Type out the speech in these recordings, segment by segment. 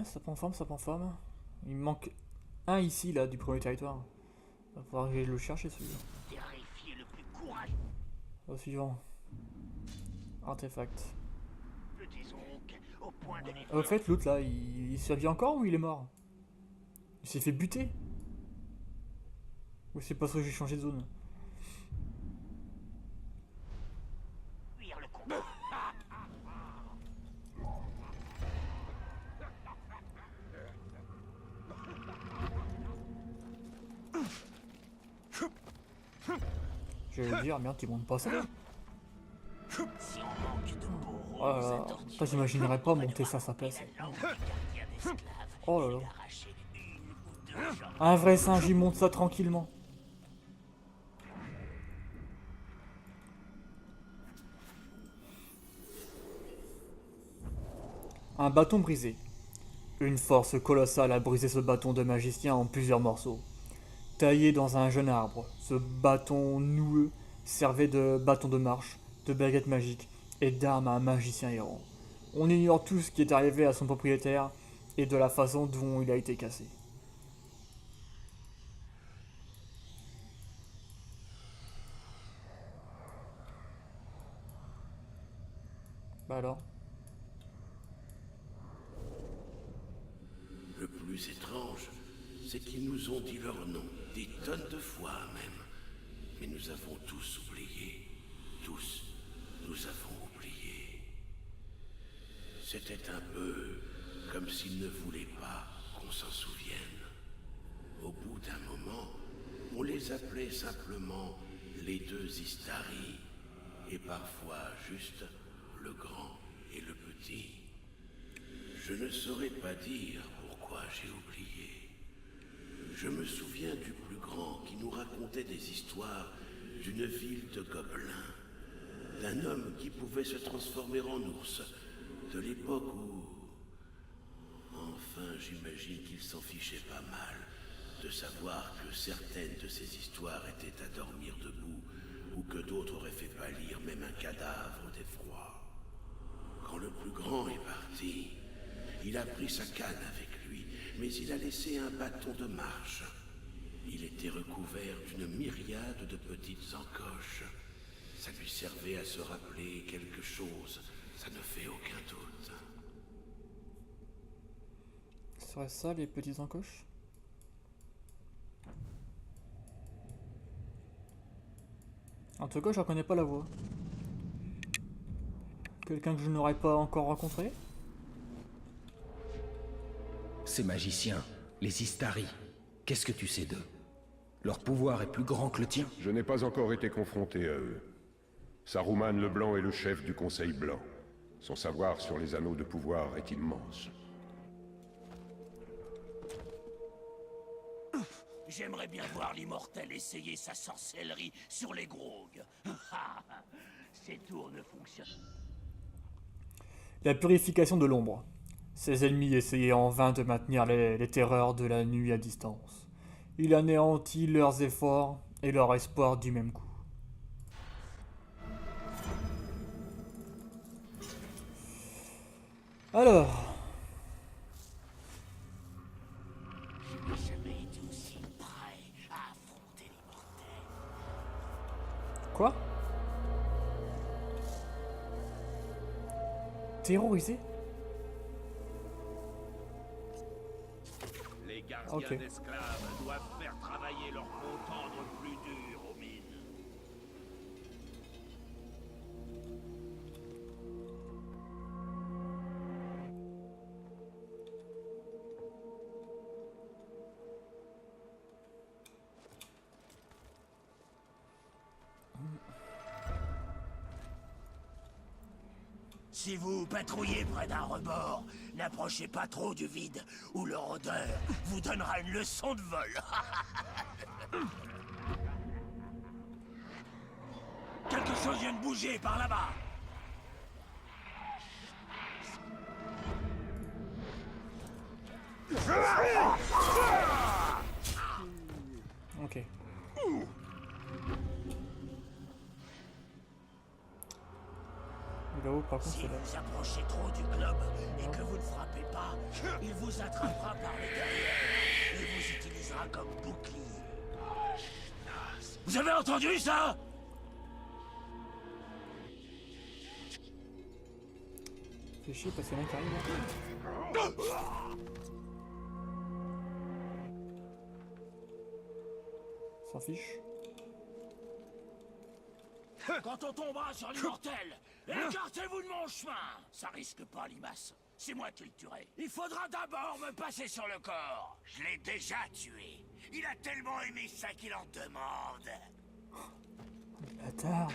Ouais, ça prend forme, ça prend forme. Il me manque un ici, là, du premier territoire. Va falloir que j'aille le chercher, celui-là. Terrifier le plus courageux. Au suivant. Artefact. Petits onques, au point de Au livrer. fait, l'autre, là, il survit encore ou il est mort? Il s'est fait buter? Ou c'est parce que j'ai changé de zone? Cuire le combat. Je vais le dire, merde, il monte pas ça. Si on manque de peau Oh là rose à là. torturer, Putain, j'imaginerais pas on va monter ça à devoir sa place. couper la langue du gardien d'esclaves Oh là et là. l'arracher une ou deux jambes. Un vrai singe, il monte ça tranquillement. Un bâton brisé. Une force colossale a brisé ce bâton de magicien en plusieurs morceaux. Taillé dans un jeune arbre, ce bâton noueux servait de bâton de marche, de baguette magique et d'arme à un magicien errant. On ignore tout ce qui est arrivé à son propriétaire et de la façon dont il a été cassé. Bah alors. Le plus étrange, c'est qu'ils nous ont dit leur nom, des tonnes de fois même. Mais nous avons tous oublié. Tous, nous avons oublié. C'était un peu comme s'ils ne voulaient pas qu'on s'en souvienne. Au bout d'un moment, on les appelait simplement les deux Istari, et parfois juste le grand et le petit. Je ne saurais pas dire pourquoi j'ai oublié. Je me souviens du plus grand qui nous racontait des histoires d'une ville de gobelins, d'un homme qui pouvait se transformer en ours, de l'époque où... Enfin, j'imagine qu'il s'en fichait pas mal de savoir que certaines de ces histoires étaient à dormir debout ou que d'autres auraient fait pâlir même un cadavre d'effroi. Quand le plus grand est parti, il a pris sa canne avec lui, mais il a laissé un bâton de marche. Il était recouvert d'une myriade de petites encoches. Ça lui servait à se rappeler quelque chose, ça ne fait aucun doute. Ce serait ça les petites encoches? En tout cas, je reconnais pas la voix. Quelqu'un que je n'aurais pas encore rencontré? Ces magiciens, les Istari, qu'est-ce que tu sais d'eux? Leur pouvoir est plus grand que le tien? Je n'ai pas encore été confronté à eux. Saruman le Blanc est le chef du Conseil Blanc. Son savoir sur les anneaux de pouvoir est immense. J'aimerais bien voir l'immortel essayer sa sorcellerie sur les grogues. Ces tours ne fonctionnent. La purification de l'ombre. Ses ennemis essayaient en vain de maintenir les terreurs de la nuit à distance. Il anéantit leurs efforts et leur espoir du même coup. Alors, Je n'ai jamais été aussi prêt à affronter l'immortel. quoi? Terrorisé? Les gardiens Ok. d'esclaves doivent faire travailler leur peau tendre plus dur aux mines. Si vous patrouillez près d'un rebord, n'approchez pas trop du vide, ou leur odeur vous donnera une leçon de vol. Quelque chose vient de bouger par là-bas. Ok. Là-haut, par contre, Si c'est là. vous approchez trop du globe et que vous ne frappez pas, il vous attrapera par les derrière et vous utilisera comme bouclier. Vous avez entendu ça? Fais chier parce qu'il y en a qui arrivent là. S'en fiche. Quand on tombera sur l'immortel, écartez-vous de mon chemin. Ça risque pas, Limace. C'est moi qui le tuerai. Il faudra d'abord me passer sur le corps. Je l'ai déjà tué. Il a tellement aimé ça qu'il en demande. Bâtard.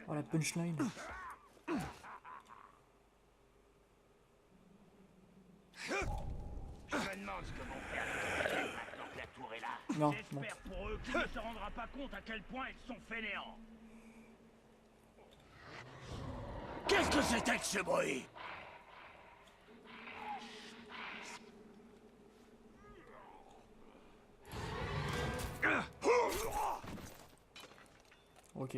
Oh la punchline. Je me demande ce que vont faire les capitaines maintenant que la tour est là. Non, J'espère pour eux qu'ils ne se rendra pas compte à quel point ils sont fainéants. Qu'est-ce que c'était que ce bruit? Ok.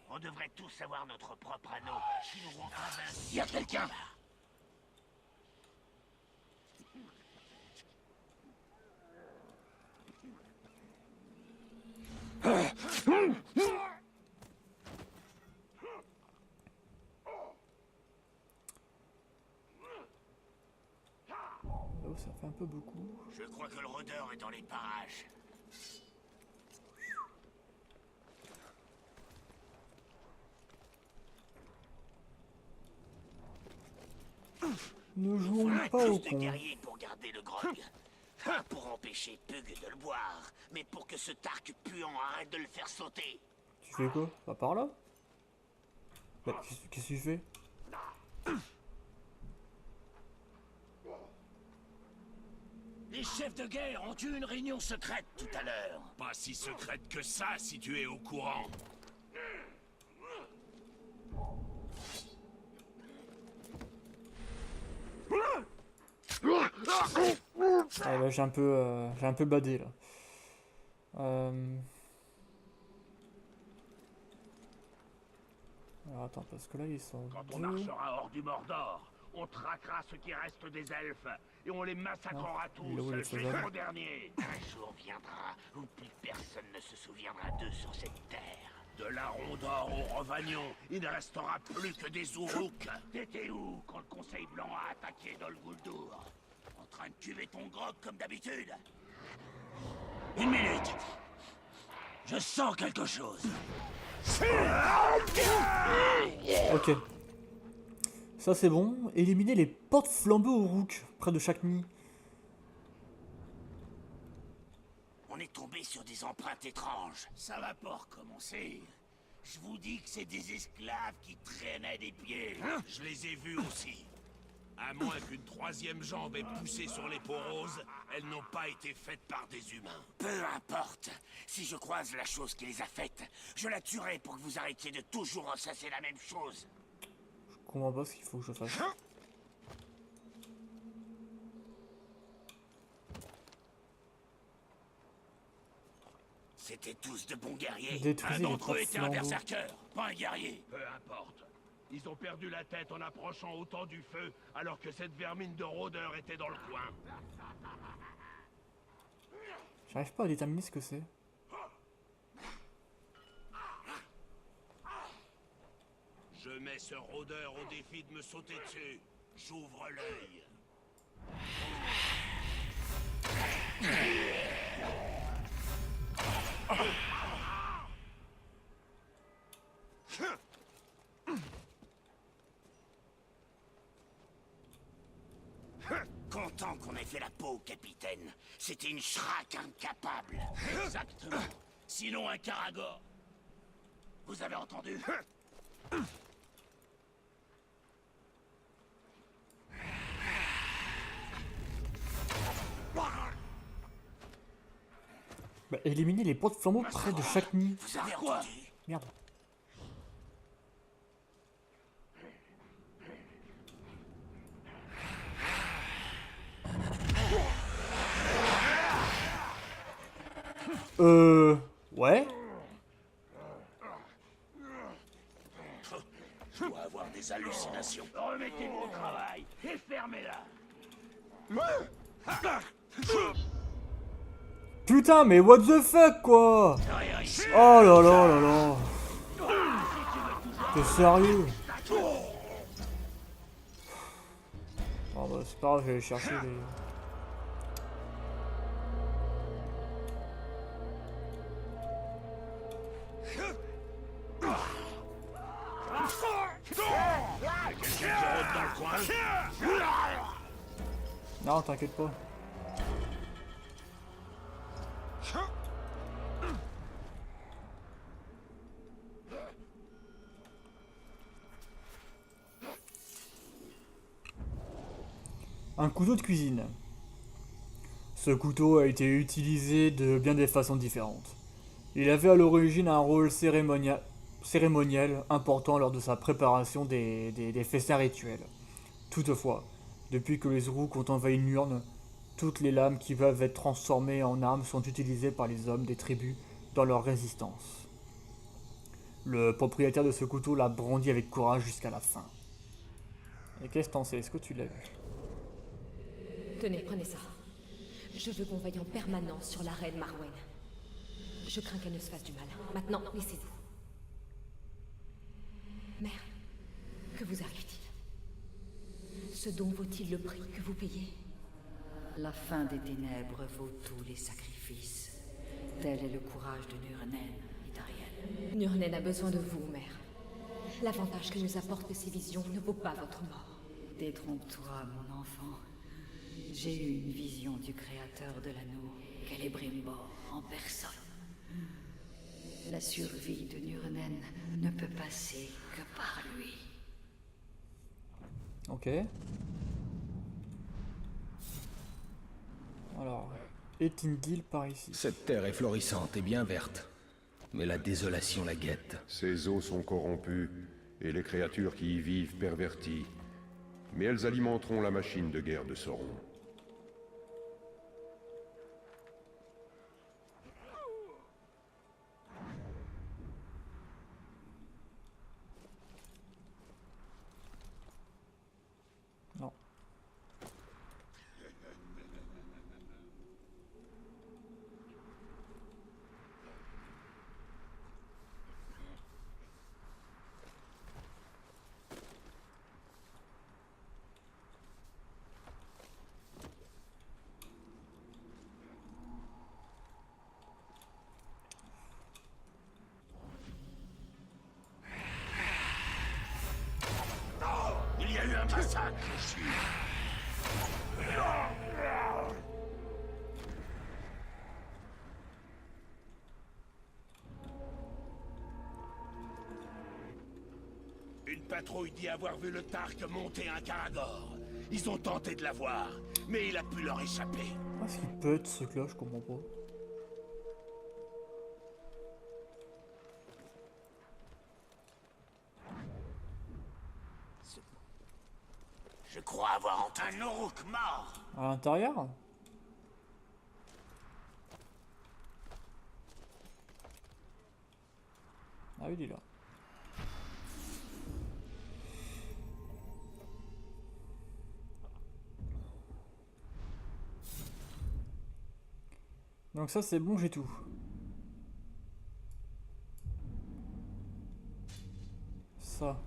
On devrait tous avoir notre propre anneau qui nous rendra invincibles. Il y a quelqu'un. Oh, ça fait un peu beaucoup. Je crois que le rôdeur est dans les parages. Ne Il jouons faudrait pas au plus de con. guerriers pour garder le grog. Un pour empêcher Pug de le boire, mais pour que ce Tark puant arrête de le faire sauter. Tu fais quoi? Pas par là? Bah, qu'est-ce que tu fais? Les chefs de guerre ont eu une réunion secrète tout à l'heure. Pas si secrète que ça si tu es au courant. Ah là, j'ai un peu badé là. Alors attends, parce que là ils sont Quand on deux. marchera hors du Mordor, on traquera ce qui reste des elfes et on les massacrera il est où, tous les faisables jusqu'au dernier. Un jour viendra où plus personne ne se souviendra d'eux sur cette terre. De la Rondor au Rovagnon, il ne restera plus que des Uruks. T'étais où quand le Conseil Blanc a attaqué Dol Guldur? En train de cuver ton grog comme d'habitude? Une minute. Je sens quelque chose. Ok. Ça c'est bon. Éliminer les portes flambées au rook près de chaque nid. On est tombé sur des empreintes étranges. Ça va pas recommencer. Je vous dis que c'est des esclaves qui traînaient des pieds. Je les ai vus aussi. À moins qu'une troisième jambe ait poussé sur les peaux roses, elles n'ont pas été faites par des humains. Peu importe. Si je croise la chose qui les a faites, je la tuerai pour que vous arrêtiez de toujours ressasser la même chose. Je comprends pas ce qu'il faut que je fasse. C'étaient tous de bons guerriers. Détruisez Un les d'entre eux portes était un flambeaux. berserker, pas un guerrier. Peu importe. Ils ont perdu la tête en approchant autant du feu, alors que cette vermine de rôdeur était dans le coin. J'arrive pas à déterminer ce que c'est. Je mets ce rôdeur au défi de me sauter dessus. J'ouvre l'œil. Content qu'on ait fait la peau, capitaine. C'était une schraque incapable. Exactement. Sinon un Karagor. Vous avez entendu? Bah, éliminer les portes flambeaux près de chaque nid. Vous avez entendu? Merde. Ouais. Je dois avoir des hallucinations. Remettez-vous au travail et fermez-la. Putain, mais what the fuck, quoi? Rien ici. Oh là là là là. T'es sérieux? Oh bah c'est pas grave, je vais aller chercher les... Dans le coin. Non, t'inquiète pas. Un couteau de cuisine. Ce couteau a été utilisé de bien des façons différentes. Il avait à l'origine un rôle cérémonial important lors de sa préparation des festins rituels. Toutefois, depuis que les Uruk ont envahi Nurn, toutes les lames qui peuvent être transformées en armes sont utilisées par les hommes des tribus dans leur résistance. Le propriétaire de ce couteau l'a brandi avec courage jusqu'à la fin. Et qu'est-ce que t'en sais? Est-ce que tu l'as vu? Tenez, prenez ça. Je veux qu'on veille en permanence sur la reine Marwen. Je crains qu'elle ne se fasse du mal. Maintenant, laissez-vous. Mère, que vous arrive-t-il? Ce don vaut-il le prix que vous payez? La fin des ténèbres vaut tous les sacrifices. Tel est le courage de Nurnen, Itariel. Nurnen a besoin de vous, mère. L'avantage que nous apportent ces visions ne vaut pas votre mort. Détrompe-toi, mon enfant. J'ai eu une vision du créateur de l'anneau, Celebrimbor, en personne. La survie de Nurnen ne peut passer que par lui. Ok. Alors, Ettingil par ici. Cette terre est florissante et bien verte. Mais la désolation la guette. Ces eaux sont corrompues, et les créatures qui y vivent perverties. Mais elles alimenteront la machine de guerre de Sauron. Non. Il y a eu un massacre ici. Une patrouille dit avoir vu le Tark monter un Karagor. Ils ont tenté de l'avoir, mais il a pu leur échapper. Est-ce qu'il peut être ce truc-là? Je comprends pas. Je crois avoir entendu un Uruk mort. À l'intérieur? Ah oui, il est là. Donc ça c'est bon, j'ai tout. Ça.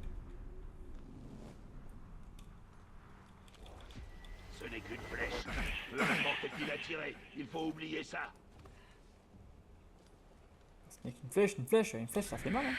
Ce n'est qu'une flèche. Peu importe qui l'a tiré, il faut oublier ça. Ce n'est qu'une flèche, une flèche ça fait mal. Hein.